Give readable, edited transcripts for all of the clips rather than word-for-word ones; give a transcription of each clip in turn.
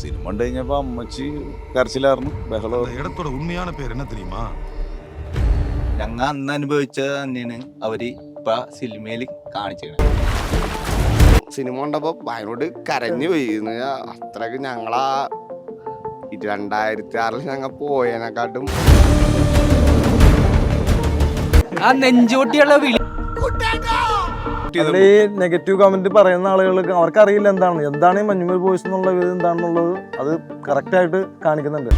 Cinema കണ്ടു കഴിഞ്ഞപ്പോ അമ്മച്ചി കരച്ചിലായിരുന്നു, ബഹളം. ഇടത്തോടെ ഉണ്മയാണ് പേര് എന്നാ തെരിയുമാ? ഞങ്ങൾ അന്ന് അനുഭവിച്ചത് തന്നെയാണ് അവര് ഇപ്പൊ സിനിമയിൽ കാണിച്ചത്. സിനിമ കണ്ടപ്പോ ഭയങ്കര കരഞ്ഞു പോയി. അത്രക്ക് ഞങ്ങളാ 2006 ഞങ്ങൾ പോയതിനെക്കാട്ടും ആ നെഞ്ചോട്ടിയുള്ള വിളി. ഈ നെഗറ്റീവ് കമന്റ് പറയുന്ന ആളുകൾക്ക് അവർക്കറിയില്ല എന്താണ് ഈ മഞ്ഞുമൽ ബോയ്സ് എന്നുള്ള ഇത് എന്താണെന്നുള്ളത് അത് കറക്റ്റ് ആയിട്ട് കാണിക്കുന്നുണ്ട്.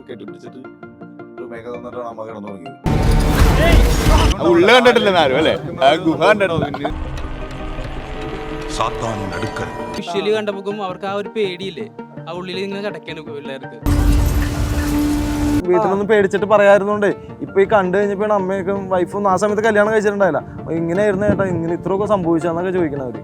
കെട്ടിപ്പിടിച്ചിട്ട് മേഘ തന്നിട്ടാണ് അമ്മ കിടന്നു തുടങ്ങിയത്. ഉള്ള കണ്ടിട്ടില്ല ആരും അല്ലേ? ഗുഹ കണ്ടിട്ടില്ല. വിഷ്വലി കണ്ടപ്പോഴും അവർക്ക് ആ ഒരു പേടിയില്ലേ, ആ ഉള്ളിൽ ഇങ്ങനെ കിടക്കാനും പിള്ളേർക്ക്. വീട്ടിലൊന്നും പേടിച്ചിട്ട് പറയാറുണ്ട്. ഇപ്പൊ ഈ കണ്ടു കഴിഞ്ഞപ്പോഴാണ് അമ്മയൊക്കെ വൈഫും ആ സമയത്ത് കല്യാണം കഴിച്ചിട്ടുണ്ടായില്ല. ഇങ്ങനെയായിരുന്നു ചേട്ടാ, ഇങ്ങനെ ഇത്രയൊക്കെ സംഭവിച്ചാന്നൊക്കെ ചോദിക്കണവര്.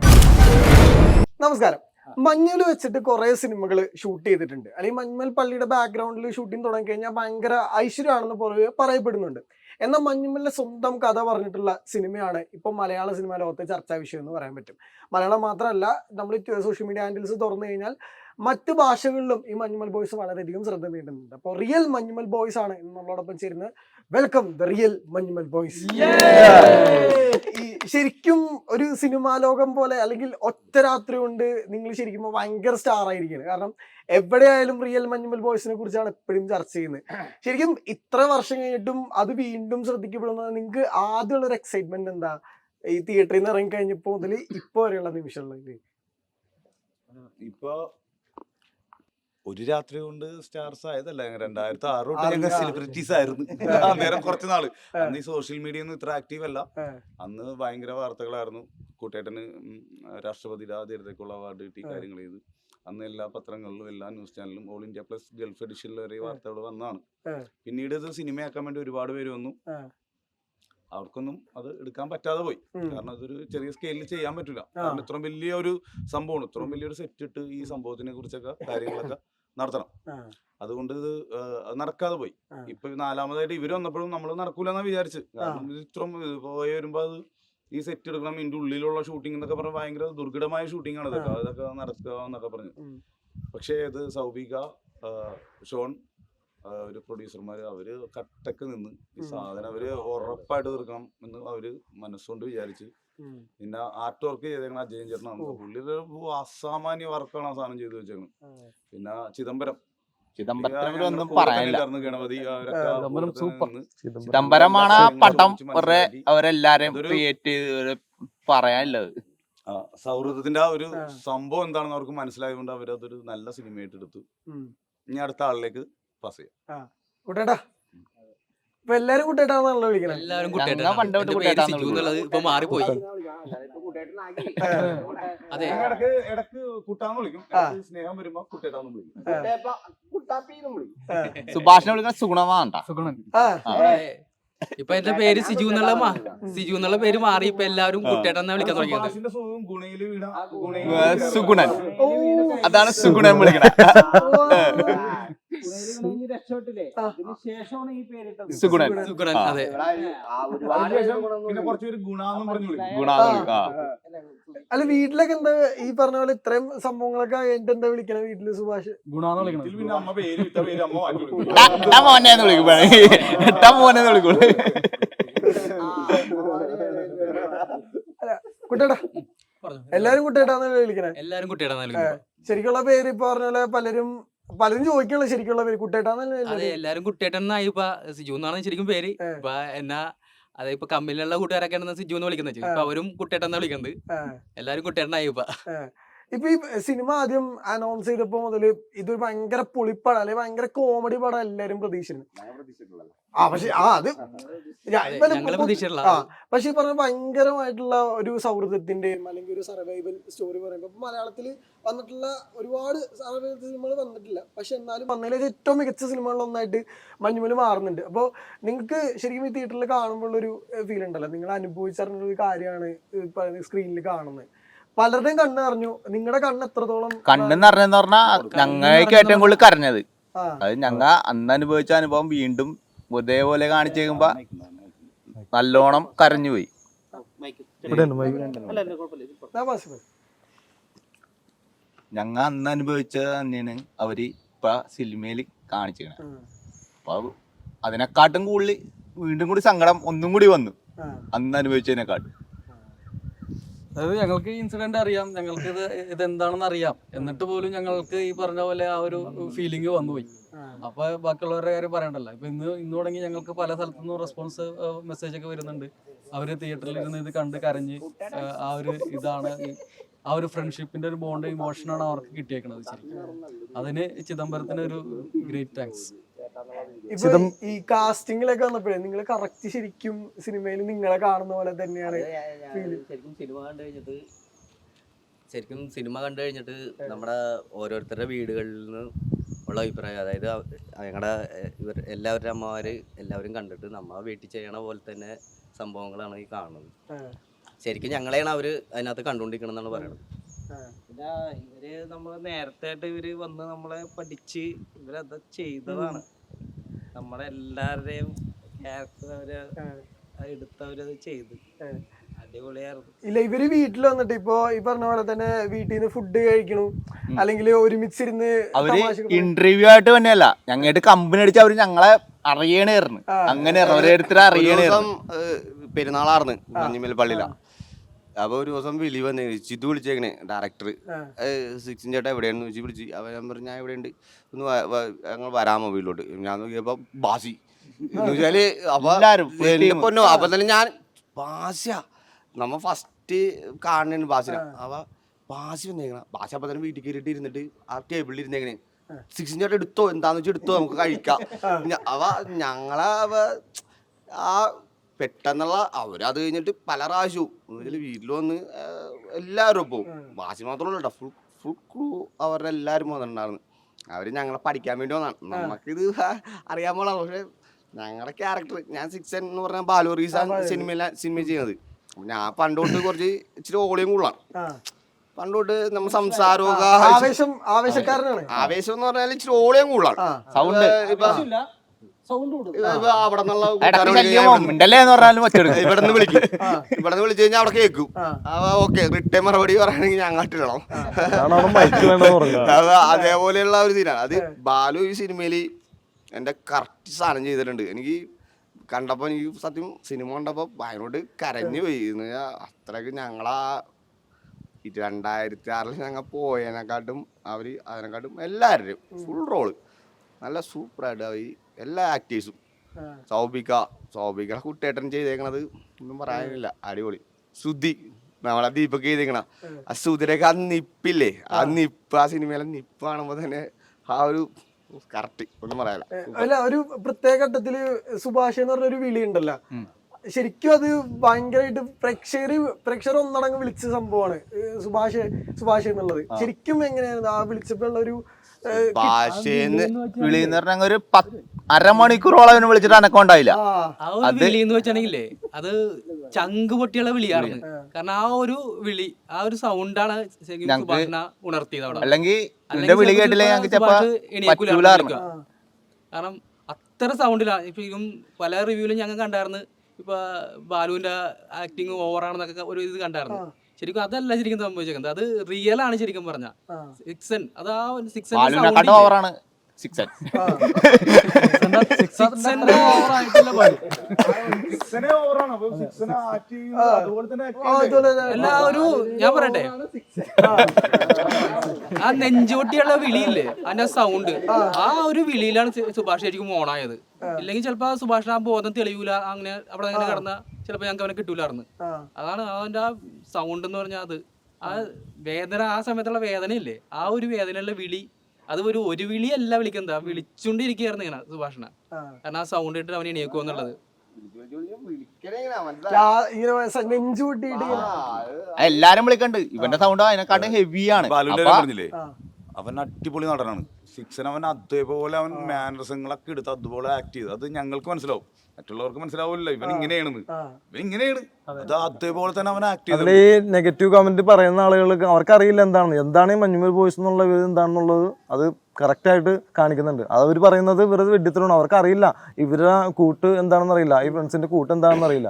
നമസ്കാരം. മഞ്ഞുമൽ വെച്ചിട്ട് കുറെ സിനിമകൾ ഷൂട്ട് ചെയ്തിട്ടുണ്ട്. അല്ലെങ്കിൽ മഞ്ഞുമൽ പള്ളിയുടെ ബാക്ക്ഗ്രൗണ്ടിൽ ഷൂട്ടിംഗ് തുടങ്ങി കഴിഞ്ഞാൽ ഭയങ്കര ഐശ്വര്യമാണെന്ന് പറയപ്പെടുന്നുണ്ട്. എന്നാൽ മഞ്ഞുമലിന്റെ സ്വന്തം കഥ പറഞ്ഞിട്ടുള്ള സിനിമയാണ് ഇപ്പം മലയാള സിനിമ ലോകത്തെ ചർച്ചാ വിഷയം എന്ന് പറയാൻ പറ്റും. മലയാളം മാത്രമല്ല, നമ്മൾ സോഷ്യൽ മീഡിയ ഹാൻഡിൽസ് തുറന്നു കഴിഞ്ഞാൽ മറ്റ് ഭാഷകളിലും ഈ മഞ്ഞുമൽ ബോയ്സ് വളരെയധികം ശ്രദ്ധ നേടുന്നുണ്ട്. അപ്പോൾ റിയൽ മഞ്ഞുമൽ ബോയ്സ് ആണ് നമ്മളോടൊപ്പം ചേരുന്നത്. Welcome the real Manjummel boys. ഈ ശരിക്കും ഒരു സിനിമാ ലോകം പോലെ, അല്ലെങ്കിൽ ഒറ്റ രാത്രി കൊണ്ട് നിങ്ങൾ ശരിക്കും ഭയങ്കര സ്റ്റാർ ആയിരിക്കുകയാണ്. കാരണം എവിടെയായാലും റിയൽ മഞ്ഞുമൽ ബോയ്സിനെ കുറിച്ചാണ് എപ്പോഴും ചർച്ച ചെയ്യുന്നത്. ശരിക്കും ഇത്ര വർഷം കഴിഞ്ഞിട്ടും അത് വീണ്ടും ശ്രദ്ധിക്കപ്പെടുന്നത് നിങ്ങൾക്ക് ആദ്യമുള്ള ഒരു എക്സൈറ്റ്മെന്റ് എന്താ? ഈ തിയേറ്ററിൽ നിന്ന് ഇറങ്ങി കഴിഞ്ഞപ്പോ മുതൽ ഇപ്പൊ വരെയുള്ള നിമിഷങ്ങളിൽ. ഇപ്പൊ ഒരു രാത്രി കൊണ്ട് സ്റ്റാർസ് ആയതല്ല, 2006 തൊട്ട് ഞങ്ങൾ സെലിബ്രിറ്റീസ് ആയിരുന്നു. അന്നേരം കുറച്ച് നാള് അന്ന് ഈ സോഷ്യൽ മീഡിയ ഒന്നും ഇത്ര ആക്റ്റീവ് അല്ല. അന്ന് ഭയങ്കര വാർത്തകളായിരുന്നു. കൂട്ടേട്ടന് രാഷ്ട്രപതിയുടെ ആദ്യത്തേക്കുള്ള അവാർഡ് കിട്ടി, കാര്യങ്ങൾ ചെയ്ത് അന്ന് എല്ലാ പത്രങ്ങളിലും എല്ലാ ന്യൂസ് ചാനലിലും ഓൾ ഇന്ത്യ പ്ലസ് ഗൾഫ് എഡിഷനിൽ വരെ വാർത്തകൾ വന്നതാണ്. പിന്നീട് ഇത് സിനിമയാക്കാൻ വേണ്ടി ഒരുപാട് പേര് വന്നു. അവർക്കൊന്നും അത് എടുക്കാൻ പറ്റാതെ പോയി. കാരണം അതൊരു ചെറിയ സ്കെയിലിൽ ചെയ്യാൻ പറ്റില്ല. കാരണം ഇത്രയും വലിയ ഒരു സംഭവമാണ്, ഇത്രയും വലിയൊരു സെറ്റ് ഇട്ട് ഈ സംഭവത്തിനെ കുറിച്ചൊക്കെ കാര്യങ്ങളൊക്കെ നടത്തണം. അതുകൊണ്ട് ഇത് നടക്കാതെ പോയി. ഇപ്പൊ 4ാമതായിട്ട് ഇവര് വന്നപ്പോഴും നമ്മൾ നടക്കൂലെന്നാ വിചാരിച്ച്. കാരണം ഇത് ഇത്രയും പോയി വരുമ്പോ അത് ഈ സെറ്റ് എടുക്കണം, ഇതിന്റെ ഉള്ളിലുള്ള ഷൂട്ടിംഗ് എന്നൊക്കെ പറഞ്ഞാൽ ഭയങ്കര ദുർഘടമായ ഷൂട്ടിംഗ് ആണ് ഇതൊക്കെ, അതൊക്കെ നടക്കുക എന്നൊക്കെ പറഞ്ഞു. പക്ഷേ ഇത് സൗബിക, ഷോൺ, ഒരു പ്രൊഡ്യൂസർമാര് അവര് കട്ടക്ക് നിന്ന് ഈ സാധനം അവര് ഉറപ്പായിട്ട് തീർക്കണം എന്ന് അവര് മനസ്സുകൊണ്ട് വിചാരിച്ച്. പിന്നെ ആർട്ട് വർക്ക് ചെയ്തേക്കണ അജയൻ ചേട്ടനാണ്. പുള്ളിയുടെ അസാമാന്യ വർക്കാണ് ആ സാധനം ചെയ്ത് വെച്ചേക്കുന്നത്. പിന്നെ ചിദംബരത്തിനൊന്നും പറയാനില്ല. ഗണപതി ചിദംബരമാണ് ആ പടം അവരെല്ലാരെയും ക്രിയേറ്റ് ചെയ്ത് പറയാനില്ലത്. സൗഹൃദത്തിന്റെ ആ ഒരു സംഭവം എന്താണെന്ന് അവർക്ക് മനസ്സിലായതുകൊണ്ട് അവരതൊരു നല്ല സിനിമയായിട്ട് എടുത്തു. ഇനി അടുത്ത ആളിലേക്ക് പാസ് ചെയ്യാം. കുട്ടേട്ടാ, ഇപ്പൊ എല്ലാരും കുട്ടേട്ടാന്നാണല്ലോ വിളിക്കണത്. എല്ലാവരും കുട്ടേട്ടൻ ഇപ്പൊ മാറിപ്പോയി. അതെ, ഇടക്ക് കുട്ടാന്ന് വിളിക്കും, സ്നേഹം വരുമ്പോ കുട്ടേട്ടാന്ന് വിളിക്കും. സുഭാഷിനെ വിളിക്കുന്ന സുഗുണമാണ്ട. ഇപ്പൊ എന്റെ പേര് സിജു എന്നുള്ള പേര് മാറി ഇപ്പൊ എല്ലാവരും കുട്ടേട്ടെന്നാ വിളിക്കാൻ തുടങ്ങിയത്. സുഗുണൻ, അതാണ് സുഗുണൻ വിളിക്കണേ. സുഗുണൻ, അതെ. പിന്നെ കുറച്ചുപേര് ഗുണാന്നും പറഞ്ഞു വിളിക്കും. അല്ല, വീട്ടിലൊക്കെ എന്താ ഈ പറഞ്ഞ പോലെ ഇത്രയും സംഭവങ്ങളൊക്കെ കഴിഞ്ഞിട്ട് എന്താ വിളിക്കണ വീട്ടില്? സുഭാഷ് ഗുണാന്ന് വിളിക്കണം. പിന്നെ അമ്മ പേര് ഇട്ട പേര് അമ്മ മാറ്റി വിളിക്കും. മോനെന്ന് വിളിക്കും. കുട്ടേട്ടാ, എല്ലാരും കുട്ടേട്ടാന്നല്ലേ വിളിക്കണേ? എല്ലാരും കുട്ടേട്ടാ. ശരിക്കുള്ള പേര് ഇപ്പൊ പറഞ്ഞ പോലെ പലരും ചോദിക്കുള്ള ശരിക്കുള്ള പേര് കുട്ടേട്ടാന്നല്ലേ? അതെ, എല്ലാരും കുട്ടേട്ടനായി. ഇപ്പൊ സിജു എന്നാണ് ശരിക്കും പേര്. ഇപ്പൊ എന്നാ അതെ, ഇപ്പൊ കമ്പനിയിലുള്ള കൂട്ടുകാരൊക്കെ സിജു എന്ന് വിളിക്കുന്നത്. ഇപ്പൊ അവരും കുട്ടേട്ടെന്നാ വിളിക്കുന്നത്. എല്ലാരും കുട്ടേട്ടനായി. ഇപ്പൊ ഈ സിനിമ ആദ്യം അനൗൺസ് ചെയ്തപ്പോ മുതല് ഇതൊരു ഭയങ്കര പൊളിപ്പടം, അല്ലെങ്കിൽ ഭയങ്കര കോമഡി പടം എല്ലാരും പ്രതീക്ഷിച്ചിരുന്നു. പക്ഷെ ഈ പറഞ്ഞ ഭയങ്കരമായിട്ടുള്ള ഒരു സൗഹൃദത്തിന്റെയും അല്ലെങ്കിൽ ഒരു സർവൈവൽ സ്റ്റോറി പറയുമ്പോ മലയാളത്തിൽ വന്നിട്ടുള്ള ഒരുപാട് സർവൈവൽ സിനിമകൾ വന്നിട്ടില്ല. പക്ഷെ എന്നാലും വന്നതിലെ ഏറ്റവും മികച്ച സിനിമകളിലൊന്നായിട്ട് മഞ്ഞുമൽ മാറുന്നുണ്ട്. അപ്പോൾ നിങ്ങൾക്ക് ശരിക്കും ഈ തിയേറ്ററിൽ കാണുമ്പോൾ ഒരു ഫീൽ ഉണ്ടല്ലോ, നിങ്ങൾ അനുഭവിച്ചറിഞ്ഞൊരു കാര്യമാണ് സ്ക്രീനിൽ കാണുന്നത്. പലരുടെയും കണ്ണ് അറിഞ്ഞു, നിങ്ങളുടെ കണ്ണ് എത്രത്തോളം കണ്ണെന്ന് അറിഞ്ഞെന്ന് പറഞ്ഞാൽ ഞങ്ങൾക്ക് ഏറ്റവും കൂടുതൽ കരഞ്ഞത് അത് ഞങ്ങ അന്ന് അനുഭവിച്ച അനുഭവം വീണ്ടും ഇതേപോലെ കാണിച്ചു കഴിയുമ്പോ നല്ലോണം കരഞ്ഞുപോയി. ഞങ്ങൾ അന്ന് അനുഭവിച്ചത് തന്നെയാണ് അവര് ഇപ്പൊ സിനിമയിൽ കാണിച്ചത്. അപ്പൊ അതിനെക്കാട്ടും കൂടുതൽ വീണ്ടും കൂടി സങ്കടം ഒന്നും കൂടി വന്നു അന്ന് അനുഭവിച്ചതിനെക്കാട്ടും. അതായത് ഞങ്ങൾക്ക് ഇൻസിഡന്റ് അറിയാം, ഞങ്ങൾക്ക് ഇതെന്താണെന്ന് അറിയാം, എന്നിട്ട് പോലും ഞങ്ങൾക്ക് ഈ പറഞ്ഞ പോലെ ആ ഒരു ഫീലിംഗ് വന്നുപോയി. അപ്പൊ ബാക്കിയുള്ളവരുടെ കാര്യം പറയണ്ടല്ലോ. ഇപ്പൊ ഇന്ന് തുടങ്ങി ഞങ്ങൾക്ക് പല സ്ഥലത്തുനിന്നും റെസ്പോൺസ് മെസ്സേജ് ഒക്കെ വരുന്നുണ്ട്. അവര് തിയേറ്ററിൽ ഇരുന്ന് ഇത് കണ്ട് കരഞ്ഞ് ആ ഒരു ഇതാണ് ആ ഒരു ഫ്രണ്ട്ഷിപ്പിന്റെ ഒരു ബോണ്ട് ഇമോഷനാണ് അവർക്ക് കിട്ടിയേക്കണത്. ശരിക്കും അതിന് ചിദംബരത്തിന് ഒരു ഗ്രേറ്റ് താങ്ക്സ്. ഇപ്പൊ ഈ കാസ്റ്റിംഗിലൊക്കെ വന്നപ്പോഴേ നിങ്ങൾ കറക്റ്റ് ശരിക്കും സിനിമയിൽ നിങ്ങളെ കാണുന്ന പോലെ തന്നെയാണ് ശരിക്കും സിനിമ കണ്ടു കഴിഞ്ഞിട്ട് നമ്മുടെ ഓരോരുത്തരുടെ വീടുകളിൽ നിന്ന് ഉള്ള അഭിപ്രായം, അതായത് ഞങ്ങളുടെ എല്ലാവരുടെ അമ്മമാര് എല്ലാവരും കണ്ടിട്ട് നമ്മ വീട്ടിൽ ചെയ്യണ പോലെ തന്നെ സംഭവങ്ങളാണ് ഈ കാണുന്നത്. ശരിക്കും ഞങ്ങളെയാണ് അവര് അതിനകത്ത് കണ്ടുകൊണ്ടിരിക്കണം എന്നാണ് പറയുന്നത്. പിന്നെ ഇവര് നമ്മൾ നേരത്തെ ആയിട്ട് ഇവര് വന്ന് നമ്മളെ പഠിച്ച് ഇവരത് ചെയ്തതാണ്. നമ്മുടെ എല്ലാവരുടെയും ക്യാരക്ടർ അവര് എടുത്തവരത് ചെയ്ത് അടിപൊളിയായിരുന്നു. ഇല്ല, ഇവര് വീട്ടിൽ വന്നിട്ട് ഇപ്പൊ ഈ പറഞ്ഞ പോലെ തന്നെ വീട്ടിൽ നിന്ന് ഫുഡ് കഴിക്കണു, അല്ലെങ്കിൽ ഒരുമിച്ചിരുന്ന് അവര് ഇന്റർവ്യൂ ആയിട്ട് തന്നെയല്ല, ഞങ്ങായിട്ട് കമ്പനി അടിച്ച് അവര് ഞങ്ങളെ അറിയണായിരുന്നു. അങ്ങനെ ഓരോരുത്തരെ അറിയണായിരുന്നു. പെരുന്നാളാർന്ന് മഞ്ഞുമൽ പള്ളിയിലാ. അപ്പൊ ഒരു ദിവസം വിളി വന്ന് ചിതു വിളിച്ചേക്കണേ ഡയറക്ടർ, സിക്സിൻ ചേട്ടാ എവിടെയാണെന്ന് ചോദിച്ചു വിളിച്ച്. അപ്പൊ ഞാൻ പറഞ്ഞു ഞാൻ എവിടെയുണ്ട്, ഒന്ന് ഞങ്ങൾ വരാമോ വീട്ടിലോട്ട്. ഞാൻ നോക്കിയപ്പോ ബാസി എന്ന് വെച്ചാല് അപ്പൊ പൊന്നോ അപ്പൊ തന്നെ ഞാൻ ബാസിയാ നമ്മ ഫസ്റ്റ് കാണുന്നു ബാസിന. അപ്പൊ ബാസി വന്നേക്കണ ബാസി അപ്പൊ തന്നെ വീട്ടിൽ കയറിയിട്ട് ഇരുന്നിട്ട് ആ ടേബിളിൽ ഇരുന്നേക്കണേ. സിക്സിൻ ചേട്ടാ എടുത്തോ, എന്താന്ന് വെച്ചാൽ എടുത്തോ, നമുക്ക് കഴിക്കാം. അവ ഞങ്ങളെ ആ പെട്ടെന്നുള്ള അവരത് കഴിഞ്ഞിട്ട് പല പ്രാവശ്യവും വീട്ടിൽ വന്ന് എല്ലാവരും പോകും. ബാസി മാത്രമല്ല കേട്ടോ, ഫുൾ ക്രൂ അവരുടെ എല്ലാവരും വന്നിട്ടുണ്ടായിരുന്നു. അവര് ഞങ്ങളെ പഠിക്കാൻ വേണ്ടി വന്നാണ്. നമുക്കിത് അറിയാൻ പാടില്ല, പക്ഷെ ഞങ്ങളുടെ ക്യാരക്ടർ ഞാൻ സിക്സൻ എന്ന് പറഞ്ഞ ബാലോറീസാണ് സിനിമ ചെയ്യുന്നത്. ഞാൻ പണ്ടോട്ട് കുറച്ച് ഇച്ചിരി ഓളിയും കൂടുതലാണ്. പണ്ടോട്ട് നമ്മൾ സംസാരമൊക്കെ ആവേശം എന്ന് പറഞ്ഞാൽ ഇച്ചിരി ഓളിയും കൂടുതലാണ്. സൗണ്ട് ഇപ്പൊ അവിടെ ഇവിടെന്ന് വിളിക്കും, ഇവിടെന്ന് വിളിച്ചു കഴിഞ്ഞാൽ അവിടെ കേൾക്കും. ഓക്കെ റിട്ടേൺ മറുപടി പറയണെങ്കിൽ ഞാൻ അങ്ങോട്ടിടണം. അതേപോലെയുള്ള ഒരു സീനാണ് അത്. ബാലു ഈ സിനിമയില് എന്റെ കറക്റ്റ് സാധനം ചെയ്തിട്ടുണ്ട്. എനിക്ക് കണ്ടപ്പോ എനിക്ക് സത്യം സിനിമ കണ്ടപ്പോ ഭയങ്കര കരഞ്ഞു പോയി. അത്രക്ക് ഞങ്ങളാ 2006 ഞങ്ങൾ പോയതിനെക്കാട്ടും അവര് അതിനെക്കാട്ടും എല്ലാവരും ഫുൾ റോള് നല്ല സൂപ്പറായിട്ട് അവർ എല്ലാ ആക്ടേഴ്സും. സൗബിക കുട്ടേട്ടൻ ചെയ്തേക്കണത് ഒന്നും പറയാനില്ല, അടിപൊളി. സുധി നമ്മളെ ദീപക് ചെയ്തേക്കണ ആ സുധിരൊക്കെ ആ നിപ്പില്ലേ, ആ നിപ്പ്, ആ സിനിമയിലെ നിപ്പ് കാണുമ്പോ തന്നെ ആ ഒരു കറക്റ്റ് ഒന്നും പറയാനില്ല. അല്ല, ഒരു പ്രത്യേക ഘട്ടത്തില് സുഭാഷ് എന്ന് പറഞ്ഞൊരു വിളി ഉണ്ടല്ലോ, ശരിക്കും അത് ഭയങ്കരമായിട്ട് പ്രേക്ഷകർ ഒന്നടങ്കം വിളിച്ച സംഭവമാണ് സുഭാഷ് എന്നുള്ളത്. ശരിക്കും എങ്ങനെയായിരുന്നു ആ വിളിച്ചപ്പോഴുള്ള ഒരു ഭാഷയെന്ന് വിളി എന്ന് പറഞ്ഞാൽ ഒരു അരമണിക്കൂറോളം അവനെ വിളിച്ചിട്ട് അനക്കം ഉണ്ടായില്ല. ആ ഒരു വിളി എന്ന് വെച്ചാണെങ്കിലേ അത് ചങ്ക് പൊട്ടിയുള്ള വിളിയായിരുന്നു. കാരണം ആ ഒരു വിളി, ആ ഒരു സൗണ്ടാണ് സുഭാഷിനെ ഉണർത്തിയത് അവിടെ. അല്ലെങ്കിൽ വിളി കേട്ടില്ലേ ഞങ്ങൾക്ക് കാരണം അത്ര സൗണ്ടിലാണ്. ഇപ്പം പല റിവ്യൂലും ഞങ്ങൾ കണ്ടായിരുന്നു, ഇപ്പൊ ബാലുവിന്റെ ആക്ടിങ് ഓവറാണെന്നൊക്കെ ഒരു ഇത് കണ്ടായിരുന്നു. ശരിക്കും അതല്ല ശരിക്കും സംഭവിച്ചേക്കുന്നത്, അത് റിയൽ ആണ് ശരിക്കും പറഞ്ഞ സിക്സൻ. അത് ആ സിക്സൻ ഓവറാണ്. ഞാൻ പറയട്ടെ, ആ നെഞ്ചോട്ടിയുള്ള വിളിയില്ലേ, അതിന്റെ സൗണ്ട്, ആ ഒരു വിളിയിലാണ് സുഭാഷ് ശരിക്കും ഓണായത്. ഇല്ലെങ്കിൽ ചിലപ്പോ സുഭാഷിന് ആ ബോധം തെളിയൂല, അങ്ങനെ അവിടെ അങ്ങനെ കിടന്ന ചിലപ്പോ ഞങ്ങൾക്ക് അവനെ കിട്ടൂലായിരുന്നു. അതാണ് അവന്റെ ആ സൗണ്ട് എന്ന് പറഞ്ഞാൽ. അത് ആ വേദന, ആ സമയത്തുള്ള വേദനയില്ലേ, ആ ഒരു വേദനയുള്ള വിളി, അത് ഒരു വിളിയല്ല വിളിക്കുന്നത്, വിളിച്ചോണ്ടിരിക്കുകയായിരുന്നു ഇങ്ങനെ സുഭാഷിനെ. കാരണം ആ സൗണ്ട് ഇട്ടിട്ട് അവൻ എണീക്കുക എന്നുള്ളത്. എല്ലാരും വിളിക്കണ്ട്. ഇവന്റെ സൗണ്ട് അതിനെക്കാട്ടും ഹെവിയാണ്. പറഞ്ഞില്ലേ, അവൻ അടിപൊളി നടനാണ്. സിക്സൻ അവൻ അതേപോലെ അവൻ മാനറിസങ്ങളൊക്കെ എടുത്ത് അതുപോലെ ആക്ട് ചെയ്ത് അത് ഞങ്ങൾക്ക് മനസ്സിലാവും, മറ്റുള്ളവർക്ക് മനസ്സിലാവില്ല. ഇവൻ ഇങ്ങനെയാണെന്ന്, ഇവൻ ഇങ്ങനെയാണ്, അത് അതേപോലെ തന്നെ അവൻ ആക്ട് ചെയ്ത്. ഈ നെഗറ്റീവ് കമന്റ് പറയുന്ന ആളുകൾക്ക് അവർക്കറിയില്ല എന്താണ് ഈ മഞ്ഞുമൽ ബോയ്സ് എന്നുള്ള എന്താണെന്നുള്ളത്. അത് കറക്റ്റ് ആയിട്ട് കാണിക്കുന്നുണ്ട്. അത് അവർ പറയുന്നത് വെറുതെ വെഡിത്തരമാണ്. അവർക്കറിയില്ല ഇവരുടെ കൂട്ട് എന്താണെന്ന് അറിയില്ല, ഈ ഫ്രണ്ട്സിന്റെ കൂട്ട് എന്താണെന്ന് അറിയില്ല.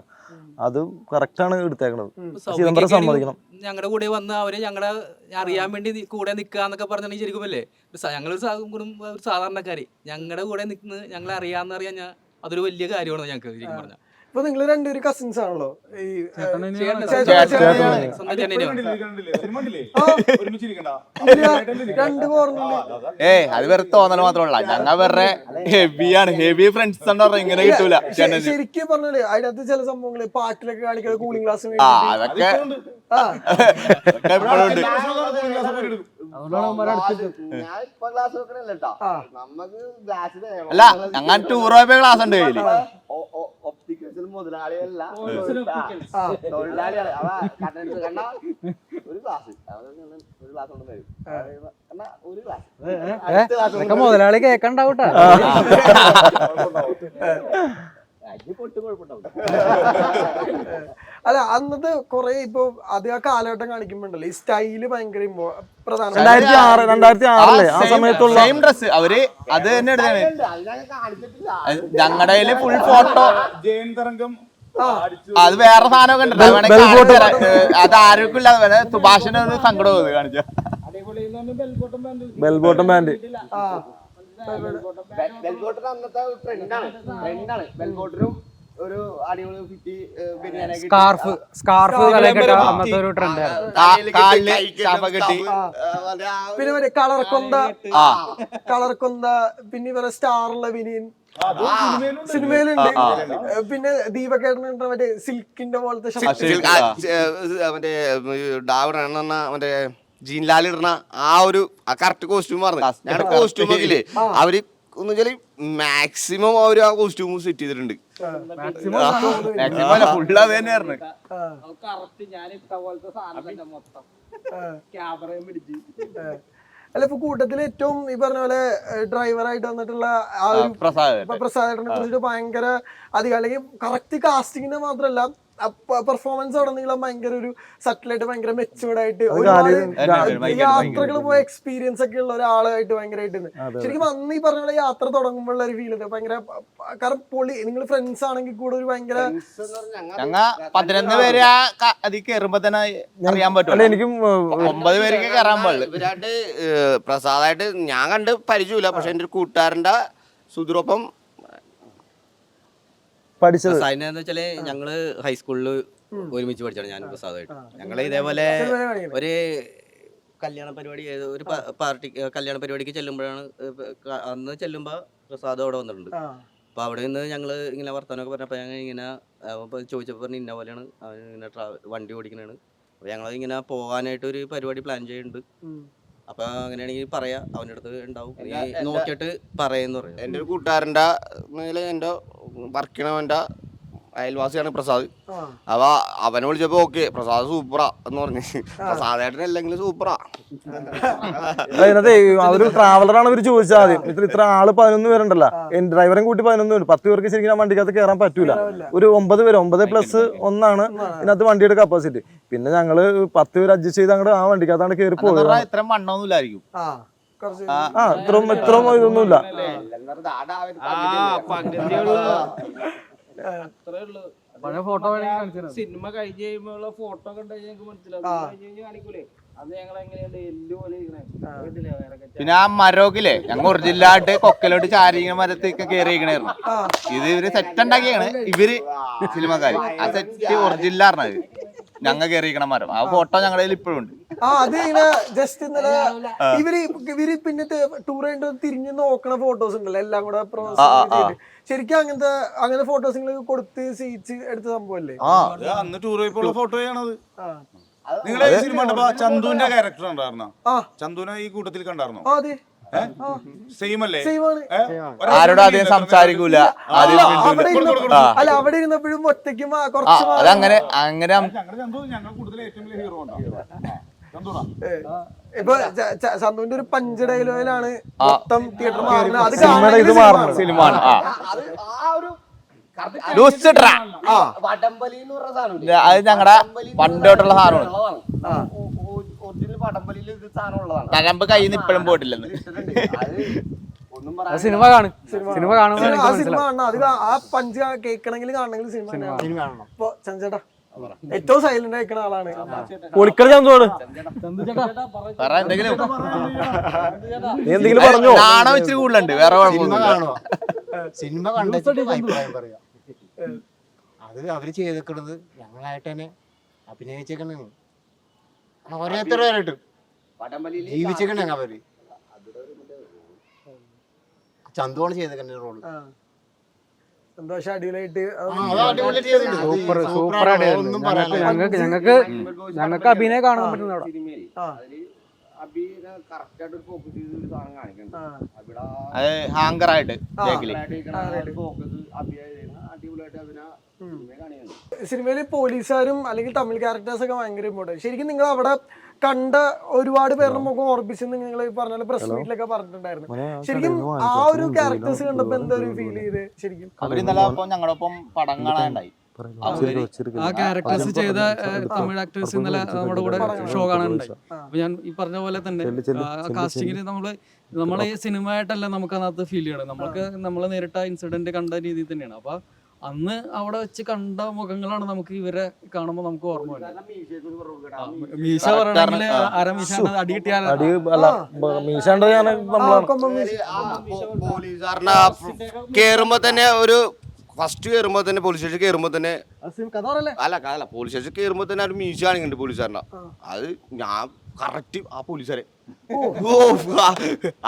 അത് കറക്റ്റാണ് എടുത്തേക്കണത്. സൗമ്യയ്ക്ക് ചിദംബരം സമ്മതിക്കണം. ഞങ്ങളുടെ കൂടെ വന്ന് അവര് ഞങ്ങളെ അറിയാൻ വേണ്ടി കൂടെ നിക്കുക എന്നൊക്കെ പറഞ്ഞിട്ടുണ്ടെങ്കിൽ ശരിക്കും അല്ലേ ഞങ്ങളൊരു ഒരു സാധാരണക്കാര് ഞങ്ങളുടെ കൂടെ നിൽക്കുന്നത് ഞങ്ങളെ അറിയാൻ ഞാൻ അതൊരു വലിയ കാര്യമാണ് ഞങ്ങൾക്ക് ശരിക്കും പറഞ്ഞാൽ. ഇപ്പൊ നിങ്ങൾ രണ്ടുപേരും കസിൻസ് ആണല്ലോ ഈ രണ്ട് കോർണറില് അത് വെറുതെ തോന്നൽ മാത്രമല്ല, ഞങ്ങൾ വെറുതെ ഹെവിയാണ്, ഹെവി ഫ്രണ്ട്സ് എന്ന് പറഞ്ഞാൽ ഇങ്ങനെ കിട്ടൂല. ശരിക്കും പറഞ്ഞാല് അതിനകത്ത് ചില സംഭവങ്ങള് പാട്ടിലൊക്കെ കാണിക്കുന്നത് കൂളിംഗ് ഗ്ലാസ് അതൊക്കെ എപ്പോഴും ഉണ്ട്. അല്ല ഞങ്ങൾ ടൂർ പോയപ്പോ ക്ലാസ് ഉണ്ട് കയ്യില്. മുതലാളിയല്ല തൊഴിലാളിയാണ്. ഒരു ക്ലാസ് ഒരു ക്ലാസ് കൊണ്ട് തരും. ഒരു ക്ലാസ് മുതലാളി കേക്കണ്ടാവൂട്ടാ. അല്ല അന്നത്തെ കൊറേ ഇപ്പൊ അത് ആ കാലഘട്ടം കാണിക്കുമ്പോണ്ടല്ലോ ഈ സ്റ്റൈല് ഭയങ്കര പ്രധാന 2006 ആ സമയത്തുള്ള സെയിം ഡ്രസ് അവര് അത് തന്നെ എടുത്താണ്. ഞങ്ങളുടെ കയ്യില് ഫുൾ ഫോട്ടോ. ജയൻ തരംഗം അത് വേറെ സാധനമൊക്കെ ഉണ്ട്. അത് ആർക്കും ഇല്ലാതെ സുഭാഷിന് ഒരു സങ്കടം തോന്നി കാണിച്ച ബെൽബോട്ടം ബാൻഡ്. ബെൽബോട്ടർ അന്നത്തെ ട്രെൻഡാണ്. ബെൽബോട്ടറും ഒരു അടിപൊളി ഫിറ്റി ബനിയാനെ സ്കാർഫ് അന്നത്തെ ഒരു ട്രെൻഡ്. കെട്ടി പിന്നെ മറ്റേ കളർ കൊന്ത പിന്നെ ഇവരെ സ്റ്റാറുള്ള വിനിയൻ സിനിമയിലുണ്ട്. പിന്നെ ദീപകേട്ടനുണ്ട് മറ്റേ സിൽക്കിന്റെ പോലത്തെ മറ്റേ ഡാവിഡ മറ്റേ ജീൻലാൽ ഇടുന്ന ആ ഒരു കറക്റ്റ് കോസ്റ്റ്യൂം പറഞ്ഞു. ഞങ്ങളുടെ കോസ്റ്റ്യൂം ഒക്കെ ഇല്ലേ അവര് എന്ന് വെച്ചാല് മാക്സിമം അവര് ആ കോസ്റ്റ്യൂം സെറ്റ് ചെയ്തിട്ടുണ്ട്. ഫുള്ള് അത് തന്നെയായിരുന്നു. അല്ല ഇപ്പൊ കൂട്ടത്തില് ഏറ്റവും ഈ പറഞ്ഞ പോലെ ഡ്രൈവറായിട്ട് വന്നിട്ടുള്ള ആ ഒരു പ്രസാദേട്ടനെ കുറിച്ചിട്ട് ഭയങ്കര അധികം അല്ലെങ്കിൽ കറക്റ്റ് കാസ്റ്റിങ്ങിന് മാത്രല്ല പെർഫോമൻസ് ഉടനീളം ഭയങ്കര ഒരു സട്ടിലായിട്ട് ഭയങ്കര മെച്ചൂർഡ് ആയിട്ട് യാത്രകൾ പോയ എക്സ്പീരിയൻസ് ഒക്കെ ഉള്ള ഒരാളായിട്ട് ഭയങ്കരമായിട്ട് ശരിക്കും അന്ന് ഈ പറഞ്ഞ പോലെ യാത്ര തുടങ്ങുമ്പോഴുള്ള ഒരു ഫീൽ ഭയങ്കര കാരണം പൊളി. നിങ്ങൾ ഫ്രണ്ട്സ് ആണെങ്കിൽ കൂടെ ഒരു ഭയങ്കര ഞങ്ങ 11 പേര് അതിൽ കയറുമ്പോ തന്നെ അറിയാൻ പറ്റും. എനിക്കും 9 പേർക്ക് കയറാൻ പാടില്ല. ഇവരായിട്ട് പ്രസാദായിട്ട് ഞാൻ കണ്ട് പരിചയമില്ല. പക്ഷെ എന്റെ ഒരു കൂട്ടുകാരന്റെ സുദൂരൊപ്പം പഠിച്ചത് എന്ന് വെച്ചാല് ഞങ്ങള് ഹൈസ്കൂളിൽ ഒരുമിച്ച് പഠിച്ചാണ് ഞാനും പ്രസാദമായിട്ട്. ഞങ്ങള് ഇതേപോലെ ഒരു കല്യാണ പരിപാടി ഒരു കല്യാണ പരിപാടിക്ക് ചെല്ലുമ്പോഴാണ് അന്ന് ചെല്ലുമ്പോ പ്രസാദം അവിടെ വന്നിട്ടുണ്ട്. അപ്പൊ അവിടെ നിന്ന് ഞങ്ങള് ഇങ്ങനെ വർത്താനമൊക്കെ പറഞ്ഞപ്പോ ഞങ്ങൾ ഇങ്ങനെ ചോദിച്ചപ്പോ പറഞ്ഞ ഇന്ന പോലെയാണ് അവൻ ഇങ്ങനെ വണ്ടി ഓടിക്കണാണ്. അപ്പൊ ഞങ്ങൾ ഇങ്ങനെ പോകാനായിട്ട് ഒരു പരിപാടി പ്ലാൻ ചെയ്യുന്നുണ്ട്. അപ്പൊ അങ്ങനെയാണെങ്കിൽ പറയാ അവൻ്റെ അടുത്ത് ഉണ്ടാവും നോക്കിയിട്ട് പറയാന്ന് പറയും. എൻ്റെ ഒരു കൂട്ടുകാരൻ്റെ എൻ്റെ വർക്ക് ചെയ്യണവൻ്റെ അയൽവാസിയാണ് പ്രസാദ്. അവ അവനെ വിളിച്ചപ്പോ ഓക്കെ പ്രസാദ് സൂപ്പറാ എന്ന് പറഞ്ഞു. പ്രസാദേട്ടൻ അല്ലെങ്കിലും സൂപ്പറാ. അതിനകത്ത് ഒരു ട്രാവലറാണ് ഇവര് ചോദിച്ചാൽ ആദ്യം ഇത്ര ആള് 11 പേരുണ്ടല്ലോ, ഡ്രൈവറും കൂട്ടി 11 പേര്, 10 പേർക്ക് ശരിക്കും ആ വണ്ടിക്കകത്ത് കയറാൻ പറ്റൂല. ഒരു 9 പേര് 9+1 ഇതിനകത്ത് വണ്ടിയുടെ കപ്പാസിറ്റി. പിന്നെ ഞങ്ങള് 10 പേര് അഡ്ജസ്റ്റ് ചെയ്ത് അങ്ങോട്ട് ആ വണ്ടിക്കകത്താണ് കയറി പോയത്. ഇത്ര മണ്ണൊന്നുമില്ലായിരിക്കും. ഇത്രയും ഇതൊന്നുമില്ല. പഴയ ഫോട്ടോ സിനിമ കഴിഞ്ഞ് കഴിയുമ്പോഴുള്ള ഫോട്ടോ കണ്ടു ഞങ്ങൾക്ക് മനസ്സിലാവും. കാണിക്കൂലേ അത് ഞങ്ങൾ എങ്ങനെയുണ്ട് എല്ല് പോലെ പിന്നെ ആ മരമൊക്കെ ഞങ്ങൾ ഒറിജിനലായിട്ട് കൊക്കലോട്ട് ചാരിങ്ങനെ മരത്തേക്ക് കയറിയിരിക്കണായിരുന്നു. ഇത് ഇവര് സെറ്റ് ഉണ്ടാക്കിയാണ് ഇവര് സിനിമക്കാര്. ആ സെറ്റ് ഒറിജിനലായിരുന്നത് ഞങ്ങൾ കയറിയിരിക്കണ മരം. ആ ഫോട്ടോ ഞങ്ങളുടെ കയ്യിൽ ഇപ്പോഴും ഉണ്ട്. അത് ഇങ്ങനെ ജസ്റ്റ് ഇന്നലെ ഇവര് പിന്നെ ടൂർ കഴിഞ്ഞിട്ട് തിരിഞ്ഞു നോക്കണ ഫോട്ടോസ് ഉണ്ടല്ലോ എല്ലാം കൂടെ ശരിക്കും അങ്ങനെ ഫോട്ടോസ് നിങ്ങൾ കൊടുത്ത് സീറ്റ്സ് എടുത്ത സംഭവല്ലേ? അന്ന് ടൂർ പോയപ്പോൾ ഫോട്ടോയാണത്. നിങ്ങളെ സിനിമ ചന്തുവിന്റെ ക്യാരക്ടർ ഉണ്ടായിരുന്നോ? ചന്തുവിനെ ഈ കൂട്ടത്തിൽ കണ്ടായിരുന്നോ? സെയിം അല്ലേ? ആരോടും ആദ്യം സംസാരിക്കൂല. അല്ല അവിടെ ഇരുന്നപ്പോഴും ഒറ്റയ്ക്കും അതങ്ങനെ അങ്ങനെ ഞങ്ങൾ കൂടുതൽ ഏറ്റവും വലിയ ഹീറോ ഉണ്ടാവും. ഇപ്പൊ ചന്തുവിന്റെ ഒരു പഞ്ച് ഡയലോഗിലാണ് മൊത്തം തിയേറ്റർ മാറുന്നത്. അത് സിനിമ അത് ഞങ്ങളുടെ പണ്ടോട്ടുള്ള സാധനമാണ്. നരമ്പ് കയ്യിൽ നിന്ന് ഇപ്പോഴും പോയിട്ടില്ലെന്ന്. സിനിമ കാണും സിനിമ കാണുമ്പോൾ ആ സിനിമ കാണണം, അത് ആ പഞ്ച് കേൾക്കണമെങ്കിൽ കാണണമെങ്കിൽ സിനിമ കാണണം. ഇപ്പൊ ചന്ദ്രേട്ടാ ഏറ്റവും സൈലന്റ് ആയിക്കണ ആളാണ്. പൊളിക്കൽ ചന്തോട് പറ എന്തെങ്കിലും. നീ എന്തെങ്കിലും പറഞ്ഞോ? നാണം ഇച്ചിരി കൂടുതലുണ്ട്, വേറെ കുഴപ്പമൊന്നുമില്ല. സിനിമ കണ്ടിട്ട് അഭിപ്രായം പറയാം. അത് അവര് ചെയ്തേക്കണത് ഞങ്ങളായിട്ട് തന്നെ അഭിനയിച്ചേക്കണ ഓരോരുത്തരായിട്ട് ജീവിച്ചേക്കണ അവര്. ചന്തുവാണ് ചെയ്തേക്കണ റോള്. സന്തോഷം അടിപൊളിയായിട്ട് സൂപ്പർ സൂപ്പർ ആയിട്ട് ഞങ്ങൾക്ക് അഭിനയം കാണാൻ പറ്റുന്ന അവിടെ. അത് ഹാങ്കറായിട്ട് ബേക്കില് സിനിമയില് പോലീസുകാരും അല്ലെങ്കിൽ തമിഴ് ക്യാരക്ടേഴ്സ് ഒക്കെ ഭയങ്കര ഇമ്പോർട്ടൻറ്റ്. ശരിക്കും നിങ്ങൾ അവിടെ കണ്ട ഒരുപാട് പേരുടെ മുഖം ഓർപ്പിച്ചെന്ന് നിങ്ങൾ പറഞ്ഞ പ്രസ് മീറ്റിലൊക്കെ പറഞ്ഞിട്ടുണ്ടായിരുന്നു. ശരിക്കും ആ ഒരു ക്യാരക്ടേഴ്സ് കണ്ടപ്പോ എന്താ ഒരു ഫീൽ ചെയ്ത്? ശരിക്കും അവര് ഇന്നലെ ഞങ്ങളുടെ ഒപ്പം പടം കാണാനുണ്ടായി. ആ ക്യാരക്ടേഴ്സ് ചെയ്ത തമിഴ് ആക്ടേഴ്സ് ഇന്നലെ നമ്മുടെ കൂടെ ഷോ കാണാനുണ്ടായി. അപ്പൊ ഞാൻ ഈ പറഞ്ഞ പോലെ തന്നെ കാസ്റ്റിങ്ങിന് നമ്മളെ ഈ സിനിമയായിട്ടല്ല നമുക്ക് അതിനകത്ത് ഫീൽ ചെയ്യണം. നമ്മൾ നേരിട്ട ഇൻസിഡന്റ് കണ്ട രീതിയിൽ തന്നെയാണ്. അപ്പൊ അന്ന് അവിടെ വെച്ച് കണ്ട മുഖങ്ങളാണ് നമുക്ക് ഇവരെ കാണുമ്പോൾ നമുക്ക് ഓർമ്മ വരുന്നത്. മീശ പറയണെങ്കിൽ അരമീശ അടി കിട്ടിയാൽ പോലീസുകാരനെ കേറുമ്പോ തന്നെ ഒരു ഫസ്റ്റ് കയറുമ്പോ തന്നെ പോലീസ് സ്റ്റേഷൻ കയറുമ്പോ തന്നെ അല്ല പോലീസ് സ്റ്റേഷൻ കയറുമ്പോ തന്നെ ഒരു മീശ കാണിക്കുന്നുണ്ട് പോലീസുകാരനെ. അത് ഞാൻ കറക്റ്റ് ആ പോലീസുകാരെ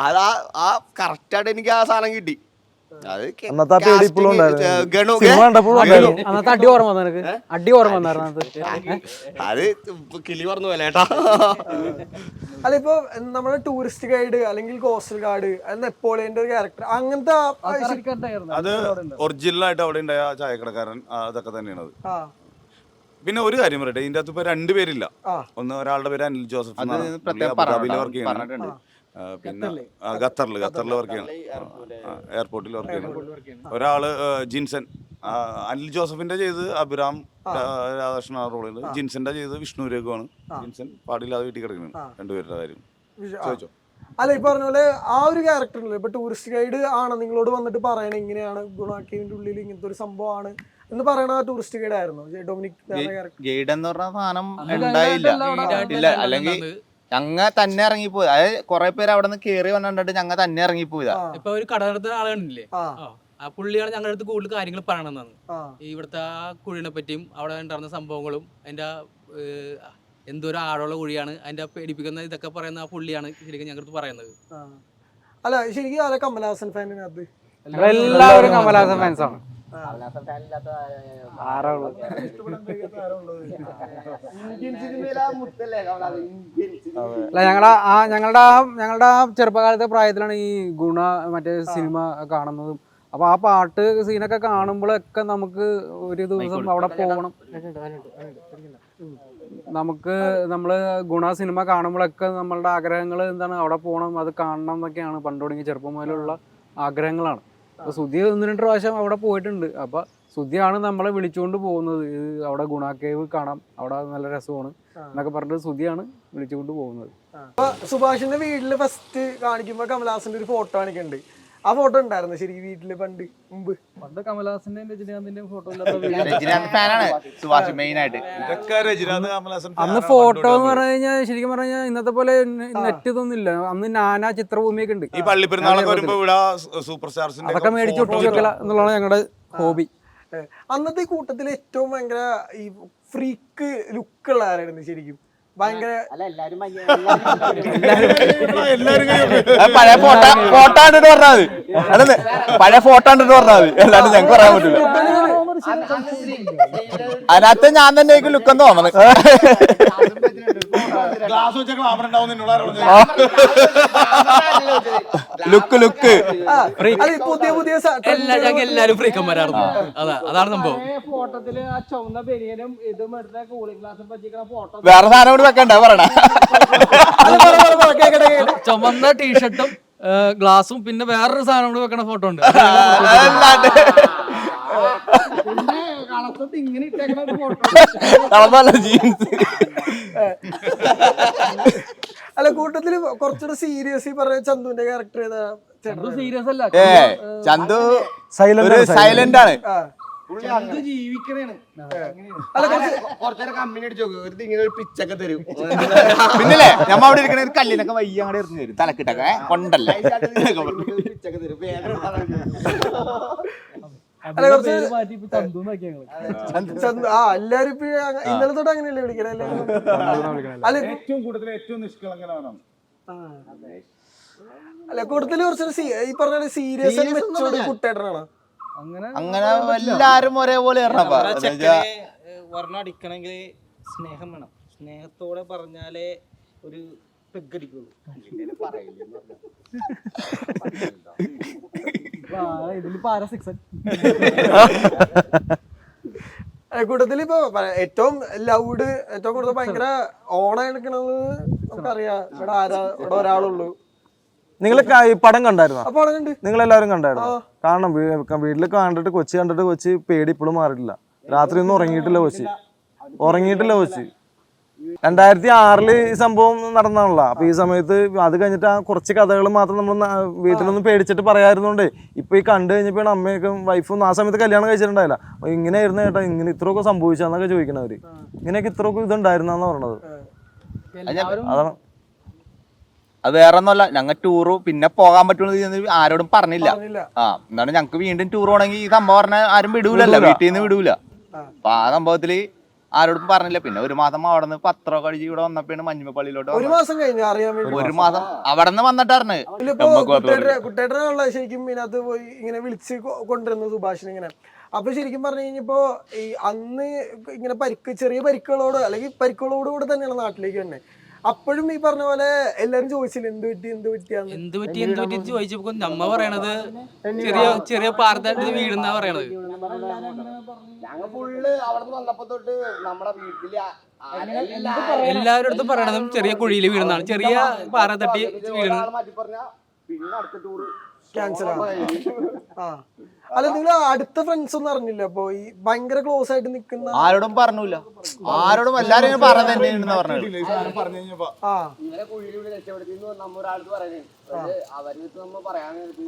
അത് ആ കറക്റ്റായിട്ട് എനിക്ക് ആ സാധനം കിട്ടി. അത് അടി ഓർമ്മ അടി ഓർമ്മ അത് കിളി പറഞ്ഞു പോലേട്ടാ. അല്ല ഇപ്പൊ നമ്മുടെ ടൂറിസ്റ്റ് ഗൈഡ് അല്ലെങ്കിൽ കോസ്റ്റൽ ഗാർഡ് നെപ്പോളിയന്റെ ഒരു ക്യാരക്ടർ അങ്ങനത്തെ അത് ഒറിജിനൽ ആയിട്ട് അവിടെ ഉണ്ടായ ചായക്കടക്കാരൻ അതൊക്കെ തന്നെയാണ് അത്. പിന്നെ ഒരു കാര്യം പറയട്ടെ, ഇതിന്റെ അകത്ത് ഇപ്പൊ രണ്ടുപേരില്ല. ഒന്ന് ഒരാളുടെ പേര് അനിൽ ജോസഫ്, അബുദാബിയിൽ വർക്ക് ചെയ്യുന്നത്. പിന്നെ ഖത്തറിൽ വർക്ക് ചെയ്യണം, എയർപോർട്ടിൽ വർക്ക് ചെയ്യണം. ഒരാള് ജിൻസൺ, അനിൽ ജോസഫിന്റെ ചെയ്ത് അഭിരാം രാധാകൃഷ്ണൻ റോളിൽ, ജിൻസന്റെ ചെയ്ത് വിഷ്ണു രഘുവാണ്. ജിൻസൺ പാടില്ലാതെ വീട്ടിൽ കിടക്കുന്നത്. രണ്ടുപേരുടെ കാര്യം ചോദിച്ചോ. അല്ല ഈ പറഞ്ഞ പോലെ ആ ഒരു ക്യാരക്ടറിൽ ഇപ്പൊ ടൂറിസ്റ്റ് ഗൈഡ് ആണ് നിങ്ങളോട് വന്നിട്ട് പറയണ ഇങ്ങനെയാണ് ഗുണാക്കിയതിന്റെ ഉള്ളിൽ ഇങ്ങനത്തെ ഒരു സംഭവമാണ് എന്ന് പറയണ ടൂറിസ്റ്റ് ഗൈഡ് ആയിരുന്നു ഡൊമിനിക്. ഗൈഡ് എന്ന് പറഞ്ഞ സാധനം ഉണ്ടായില്ല, അല്ലെങ്കിൽ ഞങ്ങ തന്നെ ഇറങ്ങിപ്പോയി. അതായത് കുറെ പേര് അവിടെ നിന്ന് കേറി വന്നിട്ട് ഞങ്ങ തന്നെ ഇറങ്ങിപ്പോയതാ. ഇപ്പൊ ഒരു കട നടത്തുന്ന ആളുകളില്ലേ, ആ പുള്ളിയാണ് ഞങ്ങളുടെ അടുത്ത് കൂടുതൽ കാര്യങ്ങൾ പറയണമെന്നാണ്. ഇവിടുത്തെ ആ കുഴിനെ പറ്റിയും അവിടെ ഉണ്ടായിരുന്ന സംഭവങ്ങളും അതിന്റെ എന്തോരം ആഴമുള്ള കുഴിയാണ്, അതിന്റെ പേടിപ്പിക്കുന്ന ഇതൊക്കെ പറയുന്ന ആ പുള്ളിയാണ് ശരിക്കും ഞങ്ങളുടെ അടുത്ത് പറയുന്നത്. അല്ല ശരിക്കും ആരാ കമലഹാസൻ ഫാനിനകത്ത്? എല്ലാവരും കമലഹാസൻ ഫാൻസാണ്. ഞങ്ങളുടെ ആ ചെറുപ്പകാലത്തെ പ്രായത്തിലാണ് ഈ ഗുണ മറ്റേ സിനിമ കാണുന്നതും. അപ്പൊ ആ പാട്ട് സീനൊക്കെ കാണുമ്പോഴൊക്കെ നമുക്ക് ഒരു ദിവസം അവിടെ പോകണം. നമ്മള് ഗുണ സിനിമ കാണുമ്പോഴൊക്കെ നമ്മളുടെ ആഗ്രഹങ്ങൾ എന്താണ്, അവിടെ പോകണം, അത് കാണണം എന്നൊക്കെയാണ് പണ്ട് തുടങ്ങി ചെറുപ്പം മുതലുള്ള ആഗ്രഹങ്ങളാണ്. അപ്പൊ സുധി 1-2 പ്രാവശ്യം അവിടെ പോയിട്ടുണ്ട്. അപ്പൊ സുധിയാണ് നമ്മളെ വിളിച്ചുകൊണ്ട് പോകുന്നത്. അവിടെ ഗുണ കേവ് കാണാം, അവിടെ നല്ല രസമാണ് എന്നൊക്കെ പറഞ്ഞിട്ട് സുധിയാണ് വിളിച്ചുകൊണ്ട് പോകുന്നത്. സുഭാഷിന്റെ വീട്ടില് ഫസ്റ്റ് കാണിക്കുമ്പോ കമലഹാസന്റെ ഒരു ഫോട്ടോ കാണിക്കുന്നുണ്ട്. ആ ഫോട്ടോ ഉണ്ടായിരുന്നു ശരിക്കും വീട്ടില് മുമ്പ്? പണ്ട് കമലഹാസന്റെയും രജനീകാന്തിന്റെയും ഫോട്ടോ അന്ന് ഫോട്ടോ എന്ന് പറഞ്ഞു കഴിഞ്ഞാൽ ശരിക്കും പറഞ്ഞു കഴിഞ്ഞാൽ ഇന്നത്തെ പോലെ നെറ്റ് ഇതൊന്നും ഇല്ല. അന്ന് നാനാ ചിത്രഭൂമിയൊക്കെ ഉണ്ട്. ഈ പള്ളിപ്പെരുന്നാളൊക്കെ വരുമ്പോ ഇവിടെ സൂപ്പർ സ്റ്റാർസിന്റെ അതൊക്കെ മേടിച്ച് ഒട്ടിച്ചേക്കല എന്നുള്ളതാണ് ഞങ്ങളുടെ ഹോബി. അന്നത്തെ കൂട്ടത്തിൽ ഏറ്റവും ഭയങ്കര ഈ ഫ്രീക്ക് ലുക്കുള്ള ആരായിരുന്നു ശരിക്കും? ഭയങ്കര പഴയ ഫോട്ടോ കണ്ടിട്ട് പറഞ്ഞാൽ മതി, പഴയ ഫോട്ടോ കണ്ടിട്ട് പറഞ്ഞാൽ മതി, അല്ലാണ്ട് ഞങ്ങൾക്ക് പറയാൻ പറ്റില്ല. അതിനകത്ത് ഞാൻ തന്നെ ലുക്കെന്ന് തോന്നണത്. ലുക്ക് പുതിയ പുതിയ എല്ലാരും ഫ്രീക്കന്മാരായിരുന്നു. അതാണ് സംഭവം. ഫോട്ടോത്തില് ആ ചുവന്ന ബനിയനും ഇതും എടുത്ത കൂളിംഗ് ഗ്ലാസും പറ്റിക്കുന്ന ഫോട്ടോ വേറെ സാധനം കൂടി വെക്കണ്ട പറയണ. ചുമന്ന ടീഷർട്ടും ഗ്ലാസും പിന്നെ വേറൊരു സാധനം കൂടി വെക്കണ ഫോട്ടോ ഉണ്ട്. ഇങ്ങനെ ഇട്ടേക്കുന്ന ഒരു ഫോട്ടോ. അല്ല കൂട്ടത്തില് കുറച്ചുകൂടെ സീരിയസ് പറഞ്ഞ ചന്തുവിന്റെ ക്യാരക്ടർ ഏതാ? ചേട്ടൻ സീരിയസ് അല്ല ചന്തു സൈലന്റ് ഒരു സൈലന്റ് ആണ്. ജീവിക്കണേണ് അല്ല കുറച്ച് കുറച്ചേരം കമ്പനി അടിച്ചു നോക്ക് ഒരു ഇങ്ങനെ ഒരു പിച്ചൊക്കെ തരും പിന്നല്ലേ നമ്മ അവിടെ ഇരിക്കണ ഒരു കല്ലിനൊക്കെ വയ്യ അങ്ങോട്ട് എറിഞ്ഞു തരും തലക്കിട്ടൊക്കെ കൊണ്ടല്ലേ പിച്ചൊക്കെ തരും വേദന അല്ല കുറച്ച് മാറ്റി ഇപ്പൊ ചന്തു നോക്കി ഞങ്ങള് എല്ലാരും ഇപ്പൊ ഇന്നലെ തൊട്ട് അങ്ങനെയല്ലേ വിളിക്കണേ എല്ലാരും അല്ല ഏറ്റവും കൂടുതൽ ഏറ്റവും നിഷ്കളങ്കനാണ്. അല്ല കൂടുതൽ കുറച്ചൊരു ഈ പറഞ്ഞ സീരിയസ് മെച്ചോട് കുട്ടേട്ടനാണ്. അങ്ങനെ എല്ലാരും ഒരേപോലെ വർണ്ണം അടിക്കണമെങ്കിൽ സ്നേഹം വേണം. സ്നേഹത്തോടെ പറഞ്ഞാലേ ഒരു പെഗടിക്കുള്ളൂ. ഇതിലിപ്പോ ആരാ സിക്സൻ? കൂട്ടത്തിൽ ഇപ്പൊ ഏറ്റവും ലൗഡ് ഏറ്റവും കൂടുതൽ ഭയങ്കര ഓണായി എടുക്കണത് നമുക്കറിയാം. ഇവിടെ ഒരാളുള്ളൂ. നിങ്ങൾ പടം കണ്ടായിരുന്നോ? അപ്പൊ അവിടെ നിങ്ങൾ എല്ലാവരും കണ്ടായിരുന്നു? കാരണം വീട്ടിൽ കണ്ടിട്ട് കൊച്ചി പേടി ഇപ്പോഴും മാറിയിട്ടില്ല. രാത്രി ഒന്നും ഉറങ്ങിയിട്ടില്ല കൊച്ചി. 2006 ഈ സംഭവം നടന്നാണല്ലോ. അപ്പൊ ഈ സമയത്ത് അത് കഴിഞ്ഞിട്ട് ആ കുറച്ച് കഥകൾ മാത്രം നമ്മൾ വീട്ടിലൊന്നും പേടിച്ചിട്ട് പറയായിരുന്നോണ്ട് ഇപ്പൊ ഈ കണ്ടു കഴിഞ്ഞപ്പോഴാണ് അമ്മയൊക്കെ വൈഫും ആ സമയത്ത് കല്യാണം കഴിച്ചിട്ടുണ്ടായില്ല. ഇങ്ങനെയായിരുന്നു ചേട്ടാ, ഇങ്ങനെ ഇത്രയൊക്കെ സംഭവിച്ചാന്നൊക്കെ ചോദിക്കണവര്. ഇങ്ങനെയൊക്കെ ഇത്രയൊക്കെ ഇതുണ്ടായിരുന്നാന്ന് പറഞ്ഞത്. അതാണ്. അത് വേറെ ഒന്നുമല്ല, ഞങ്ങൾ ടൂറ് പിന്നെ പോകാൻ പറ്റുന്നത് ആരോടും പറഞ്ഞില്ല. എന്നാണ് ഞങ്ങക്ക് വീണ്ടും ടൂർ പോകണമെങ്കിൽ ഈ സംഭവം പറഞ്ഞാൽ ആരും വിടൂലല്ലോ, വീട്ടിൽ നിന്ന് വിടൂല. അപ്പൊ ആ സംഭവത്തില് ആരോടും പറഞ്ഞില്ല. പിന്നെ ഒരു മാസം അവിടെ നിന്ന് പത്രമൊക്കെ അടിച്ച് ഇവിടെ വന്നപ്പോഴാണ് മഞ്ഞുമപ്പള്ളിയിലോട്ട് ഒരു മാസം കഴിഞ്ഞു അറിയാൻ വേണ്ടി. ഒരു മാസം അവിടെ നിന്ന് വന്നിട്ടായിരുന്നു കുട്ടേട്ടനുള്ള ശരിക്കും ഇതിനകത്ത് പോയി ഇങ്ങനെ വിളിച്ച് കൊണ്ടുവരുന്നു സുഭാഷിന് ഇങ്ങനെ. അപ്പൊ ശരിക്കും പറഞ്ഞു കഴിഞ്ഞപ്പോ ഈ അന്ന് ഇങ്ങനെ ചെറിയ പരിക്കുകളോട് അല്ലെങ്കിൽ പരിക്കുകളോടുകൂടെ തന്നെയാണ് നാട്ടിലേക്ക് തന്നെ. അപ്പോഴും ഈ പറഞ്ഞ പോലെ എല്ലാരും ചോദിച്ചില്ല എന്ത് പറ്റി ചോദിച്ചപ്പോ നമ്മ പറയണത് ചെറിയ പാർത്തായിട്ട് വീടുന്നാ പറയണത്. ഞങ്ങൾ ഫുള്ള് അവിടെ നിന്ന് വന്നപ്പോ തൊട്ട് നമ്മുടെ വീട്ടില് എല്ലാവരുടെ അടുത്തും പറയണതും ചെറിയ കുഴിയിൽ വീഴുന്നതാണ്, ചെറിയ പാറ തട്ടി വീഴുന്നത്. മാറ്റി പറഞ്ഞാ പിന്നെ അടുത്ത ടൂർ ക്യാൻസൽ ആണ്. അല്ല നിങ്ങൾ അടുത്ത ഫ്രണ്ട്സ് ഒന്നും അറിഞ്ഞില്ല? അപ്പൊ ഈ ഭയങ്കര ക്ലോസ് ആയിട്ട് നിൽക്കുന്ന ആരോടും പറഞ്ഞില്ല. ആരോടും എല്ലാരും പറഞ്ഞ ഇങ്ങനെ കുഴിയിലൂടെ രക്ഷപ്പെടുത്തി നമ്മ ഒരാൾക്ക് പറയുന്നത് അവർക്ക് നമ്മ പറയാനായിട്ട്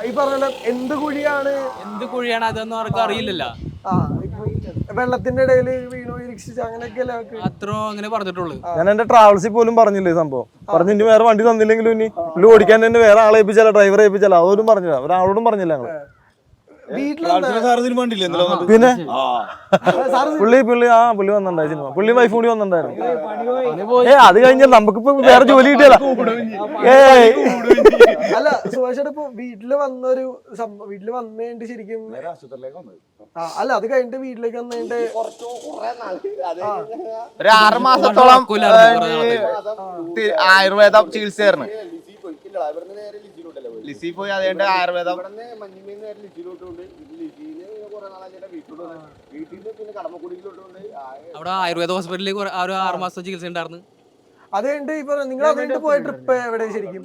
ഈ പറഞ്ഞ എന്ത് കുഴിയാണ് അതൊന്നും അവർക്ക് അറിയില്ലല്ലോ. വെള്ളത്തിന്റെ ഇടയിൽ വീണോ ഇരിക്ഷിച്ച് അങ്ങനെയൊക്കെ അത്ര അങ്ങനെ പറഞ്ഞിട്ടുള്ളൂ. ഞാൻ എന്റെ ട്രാവൽസിൽ പോലും പറഞ്ഞില്ലേ സംഭവം. പറഞ്ഞു ഇനി വേറെ വണ്ടി തന്നില്ലെങ്കിലും ഇനി പുള്ളി ഓടിക്കാൻ തന്നെ വേറെ ആളെ ഏൽപ്പിച്ചാലോ, ഡ്രൈവറെ ഏൽപ്പിച്ചാലോ, അതൊന്നും പറഞ്ഞില്ല. ഒരാളോടും പറഞ്ഞില്ല ഞങ്ങള്. പിന്നെ പുള്ളി വന്നിട്ടുണ്ടായി സിനിമ. പുള്ളി വൈഫ് കൂടി വന്നിട്ടുണ്ടായിരുന്നു. അത് കഴിഞ്ഞാൽ നമുക്കിപ്പോ വേറെ ജോലി കിട്ടിയല്ല. അല്ല സുഭാഷേട്ടാ, ഇപ്പൊ വീട്ടില് വന്നൊരു വീട്ടില് വന്നിട്ട് ശരിക്കും അല്ല അത് കഴിഞ്ഞിട്ട് വീട്ടിലേക്ക് വന്നിട്ട് ഒരു 6 മാസത്തോളം ആയുർവേദ ചികിത്സയായിരുന്നു. ലിസി പോയി അതുകൊണ്ട് ആയുർവേദം അവിടെ ആയുർവേദ ഹോസ്പിറ്റലിൽ 6 മാസം ചികിത്സ ഉണ്ടായിരുന്നു. അത് കഴിഞ്ഞിട്ട് ഇപ്പൊ നിങ്ങൾ അത് കഴിഞ്ഞിട്ട് പോയ ട്രിപ്പ് എവിടെ ശരിക്കും?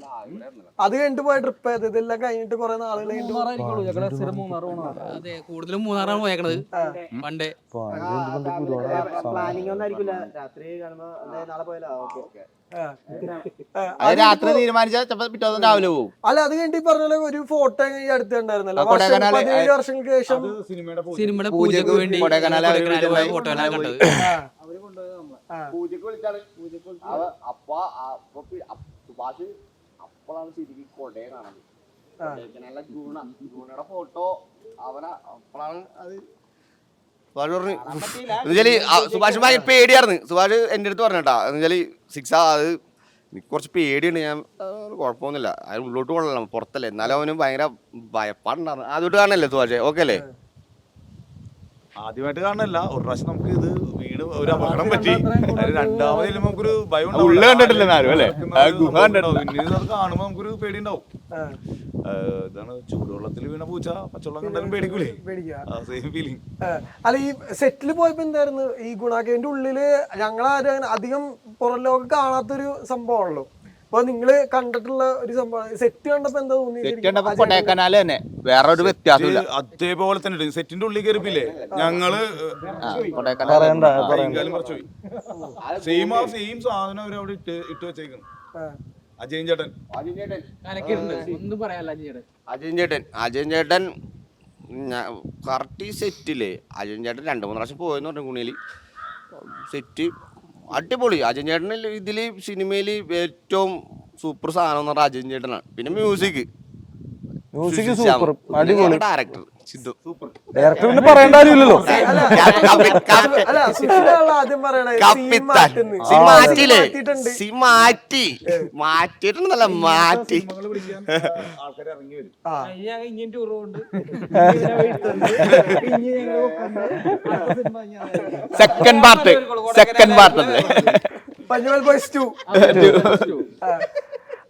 അത് കഴിഞ്ഞിട്ട് പോയ ട്രിപ്പ് ഇതെല്ലാം കഴിഞ്ഞിട്ട് കുറെ നാളുകൾ അതെ, കൂടുതലും മൂന്നാറാണ് പോയേക്കണത് പണ്ടേ. രാത്രി തീരുമാനിച്ചാൽ പിറ്റേ ദിവസം രാവിലെ പോകും. അല്ല അത് കഴിഞ്ഞിട്ട് ഈ പറഞ്ഞ ഒരു ഫോട്ടോ ഈ അടുത്ത് ഉണ്ടായിരുന്നല്ലോ, 17 വർഷങ്ങൾക്ക് ശേഷം സിനിമയുടെ പൂജക്ക് വേണ്ടി ഫോട്ടോ എല്ലാം കണ്ടത്. പൂജക്ക് വിളിച്ചാണ് സുഭാഷ് അപ്പോഴാണ് ശരിക്കും കൊടയെ കാണുന്നത്. നല്ല ജൂണയുടെ ഫോട്ടോ അവന അപ്പോഴാണ് അത് സുഭാഷ് ഭയങ്കര പേടിയായിരുന്നു. സുഭാഷ് എൻ്റെ അടുത്ത് പറഞ്ഞേട്ടാ എന്നുവെച്ചാൽ സിക്സ് അത് കുറച്ച് പേടിയുണ്ട്. ഞാൻ കുഴപ്പമൊന്നുമില്ല, അത് ഉള്ളോട്ട് കൊള്ളണം, പുറത്തല്ലേ, എന്നാലും അവന് ഭയങ്കര ഭയപ്പാടുണ്ടായിരുന്നു. അതുകൊണ്ട് കാണല്ലേ സുഭാഷ്? ഓക്കെ അല്ലേ? ആദ്യമായിട്ട് കാണണല്ല, ഒരു പ്രാവശ്യം നമുക്ക് ഇത് വീട് ഒരു അപകടം പറ്റി. രണ്ടാമത് നമുക്കൊരു ഭയം കണ്ടിട്ടില്ല അല്ലേ? പിന്നീട് അത് കാണുമ്പോ നമുക്കൊരു പേടി ഉണ്ടാവും. ഇതാണ് ചൂടുവെള്ളത്തിൽ വീണ പൂച്ച പച്ചവെള്ളം കണ്ടാലും പേടിക്കൂലേ? Same feeling. അല്ല ഈ സെറ്റില് പോയപ്പോ എന്തായിരുന്നു ഈ ഗുണാക്കേന്റെ ഉള്ളില് ഞങ്ങളാരും അധികം പുറം ലോകം കാണാത്തൊരു സംഭവമാണല്ലോ. അപ്പൊ നിങ്ങള് കണ്ടിട്ടുള്ള ഒരു സംഭവം സെറ്റ് കണ്ടപ്പോ എന്താ തോന്നി സെറ്റ് കണ്ടപ്പോ കൊടൈക്കനാല് തന്നെ വേറെ ഒരു വ്യത്യാസമില്ല. അതേപോലെ തന്നെ സെറ്റിന്റെ ഉള്ളിൽ കയറിപ്പില്ലേ ഞങ്ങള് പറയണ്ട സെയിം സാധനം അവരവിടെ ഇട്ട് വെച്ചേക്കുന്നു. അജയൻ ചേട്ടൻ ഒന്നും പറയാല്ല ചേട്ടൻ. അജയൻ ചേട്ടൻ കറക്റ്റ് സെറ്റില്ലേ. അജയൻ ചേട്ടൻ 2-3 പ്രാവശ്യം പോയെന്ന് പറഞ്ഞു കുണിയില്. സെറ്റ് അടിപൊളി. അജയൻ ചേട്ടൻ ഇതില് സിനിമയില് ഏറ്റവും സൂപ്പർ സാധനം എന്ന് പറഞ്ഞാൽ അജയൻ ചേട്ടനാണ്. പിന്നെ മ്യൂസിക് സൂപ്പർ അടിപൊളി. ഡയറക്ടർ സിദ്ധു ഡയറക്ടർ പിന്നെ പറയേണ്ട കാര്യമില്ലല്ലോ. അല്ല സുഷിനാണല്ലോ ആദ്യം പറയണേ മാറ്റിയിട്ടുണ്ടല്ല മാറ്റി. ആൾക്കാർ ഇറങ്ങി വരും. ഇങ്ങനെ ടൂർ കൊണ്ട് സെക്കൻഡ് പാർട്ട് മഞ്ഞുമൽ ബോയ്സ് 2.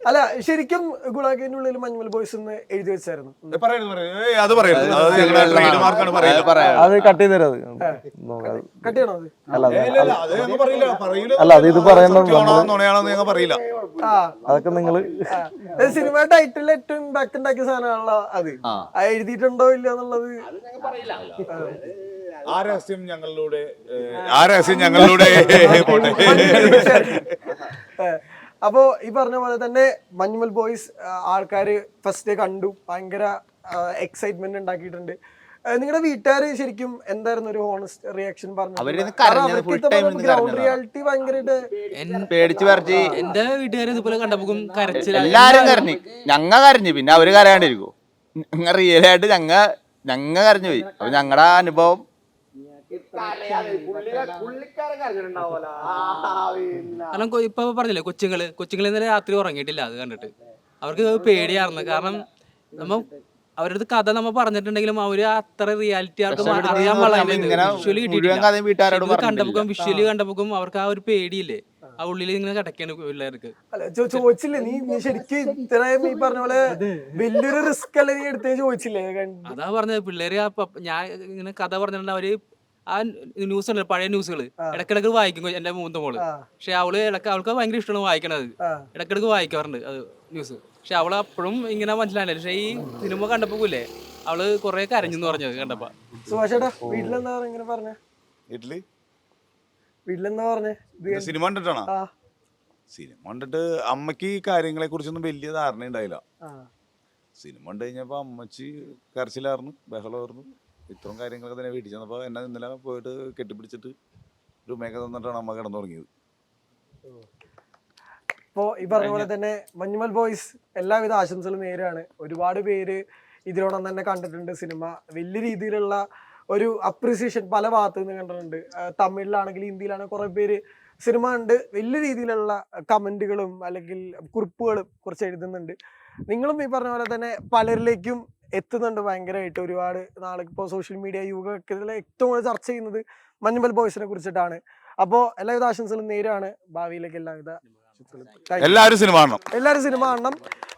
അല്ല ശരിക്കും ഗുണാക്കേന്റെ ഉള്ളിൽ മഞ്ഞുമൽ ബോയ്സ് എന്ന് എഴുതി വെച്ചായിരുന്നു. അത് കട്ട് ചെയ്ത് തരാം. കട്ട് ചെയ്യണോ അത്? അല്ല അത് ഇത് പറയണ്ട പറയില്ല. അതൊക്കെ നിങ്ങള് സിനിമ ടൈറ്റിൽ ഏറ്റവും ഇമ്പാക്ട് ഉണ്ടാക്കിയ സാധനമാണല്ലോ അത്. എഴുതിയിട്ടുണ്ടോ ഇല്ല എന്നുള്ളത് ആ രഹസ്യം ഞങ്ങളിലൂടെ പോട്ടെ. അപ്പോ ഈ പറഞ്ഞ പോലെ തന്നെ മഞ്ഞുമൽ ബോയ്സ് ആൾക്കാര് ഫസ്റ്റ് കണ്ടു, ഭയങ്കര എക്സൈറ്റ്മെന്റ് ഉണ്ടാക്കിയിട്ടുണ്ട്. നിങ്ങളുടെ വീട്ടുകാര് ശരിക്കും എന്തായിരുന്നു ഒരു ഹോണസ്റ്റ് റിയാക്ഷൻ പറഞ്ഞു? ഗ്രൗണ്ട് റിയാലിറ്റി ഭയങ്കരമായിട്ട് പേടിച്ച് പറിച്ച് എന്റെ വീട്ടുകാരെ ഇതുപോലെ കണ്ടപ്പോഴും കരച്ചില്ല. എല്ലാരും കരഞ്ഞു. ഞങ്ങ കരഞ്ഞു. പിന്നെ അവര് കരയാണ്ടിരിക്കോ? ഞങ്ങ റിയലായിട്ട് ഞങ്ങ കരഞ്ഞു പോയി. അപ്പൊ ഞങ്ങളുടെ അനുഭവം കാരണം ഇപ്പൊ പറഞ്ഞില്ലേ കൊച്ചുങ്ങൾ ഇന്നലെ രാത്രി ഉറങ്ങിയിട്ടില്ല അത് കണ്ടിട്ട്. അവർക്ക് പേടിയായിരുന്നു. കാരണം അവരുടെ അടുത്ത് കഥ നമ്മ പറഞ്ഞിട്ടുണ്ടെങ്കിലും അവര് അത്ര റിയാലിറ്റി അവർക്ക് അറിയാൻ വിഷ്വലി കണ്ടപ്പോഴും അവർക്ക് ആ ഒരു പേടിയില്ലേ ആ ഉള്ളിൽ ഇങ്ങനെ കിടക്കാണ് പിള്ളേർക്ക്. ചോദിച്ചില്ലേ നീ ശരിക്കും ഇത്രയും ഈ പറഞ്ഞ പോലെ വലിയൊരു റിസ്ക് അല്ലേ നീ എടുത്തേ ചോദിച്ചില്ലേ? അതാ പറഞ്ഞത് പിള്ളേര് ഞാൻ ഇങ്ങനെ കഥ പറഞ്ഞിട്ടുണ്ട്. അവര് ആ ന്യൂസ് ഉണ്ട്, പഴയ ന്യൂസുകൾ ഇടക്കിടക്ക് വായിക്കും എന്റെ മൂത്ത മോള്. പക്ഷെ അവൾക്ക് ഭയങ്കര ഇഷ്ടമാണ് വായിക്കണത്. ഇടക്കിടക്ക് വായിക്കാറുണ്ട് അത് ന്യൂസ്. പക്ഷെ അവള് അപ്പോഴും ഇങ്ങനെ മനസ്സിലായില്ല. പക്ഷെ ഈ സിനിമ കണ്ടപ്പോല്ലേ അവള് കൊറേ കരഞ്ഞെന്ന് പറഞ്ഞത് കണ്ടപ്പോ. സുഭാഷേട്ടാ വീട്ടിലെന്താ ഇങ്ങനെ പറഞ്ഞേ? വീട്ടിലെന്താ പറഞ്ഞേ? സിനിമ കണ്ടിട്ടാണോ? സിനിമ കണ്ടിട്ട് അമ്മക്ക് ഈ കാര്യങ്ങളെ കുറിച്ചൊന്നും വലിയ ധാരണ ഉണ്ടായില്ല. സിനിമ കണ്ടു കഴിഞ്ഞപ്പോ അമ്മച്ചി കരച്ചിലായിരുന്നു, ബഹളമായിരുന്നു. ഇത്രയും കാര്യങ്ങളൊക്കെ തന്നെ വീട്ടിൽ ചെന്നപ്പോ എന്നെ ഇന്നലെ പോയിട്ട് കെട്ടിപ്പിടിച്ചിട്ട് രൂപയൊക്കെ തന്നിട്ടാണ് അമ്മ കിടന്നു തുടങ്ങിയത്. ഇപ്പോ ഈ പറഞ്ഞ പോലെ തന്നെ മഞ്ഞുമൽ ബോയ്സ് എല്ലാവിധ ആശംസകളും നേരാണ്. ഒരുപാട് പേര് ഇതിനോടൊപ്പം തന്നെ കണ്ടിട്ടുണ്ട് സിനിമ. വലിയ രീതിയിലുള്ള ഒരു അപ്രീസിയേഷൻ പല ഭാഗത്തു നിന്ന് കണ്ടിട്ടുണ്ട്. തമിഴിലാണെങ്കിലും ഹിന്ദിയിലാണെങ്കിൽ കുറെ പേര് സിനിമ കണ്ട് വലിയ രീതിയിലുള്ള കമന്റുകളും അല്ലെങ്കിൽ കുറിപ്പുകളും കുറച്ച് എഴുതുന്നുണ്ട്. നിങ്ങളും ഈ പറഞ്ഞ പോലെ തന്നെ പലരിലേക്കും എത്തുന്നുണ്ട് ഭയങ്കരമായിട്ട്. ഒരുപാട് നാളെ ഇപ്പോൾ സോഷ്യൽ മീഡിയ യുഗമൊക്കെ ഏറ്റവും കൂടുതൽ ചർച്ച ചെയ്യുന്നത് മഞ്ഞുമൽ ബോയ്സിനെ കുറിച്ചിട്ടാണ്. അപ്പോൾ എല്ലാവിധ ആശംസകളും നേരാണ്. ഭാവിയിലേക്ക് എല്ലാവരും സിനിമ കാണണം.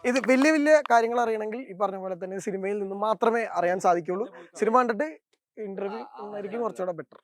ഇത് വലിയ വലിയ കാര്യങ്ങൾ അറിയണമെങ്കിൽ ഈ പറഞ്ഞ പോലെ തന്നെ സിനിമയിൽ നിന്ന് മാത്രമേ അറിയാൻ സാധിക്കുള്ളൂ. സിനിമ കണ്ടിട്ട് ഇന്റർവ്യൂ ആയിരിക്കും കുറച്ചുകൂടെ ബെറ്റർ.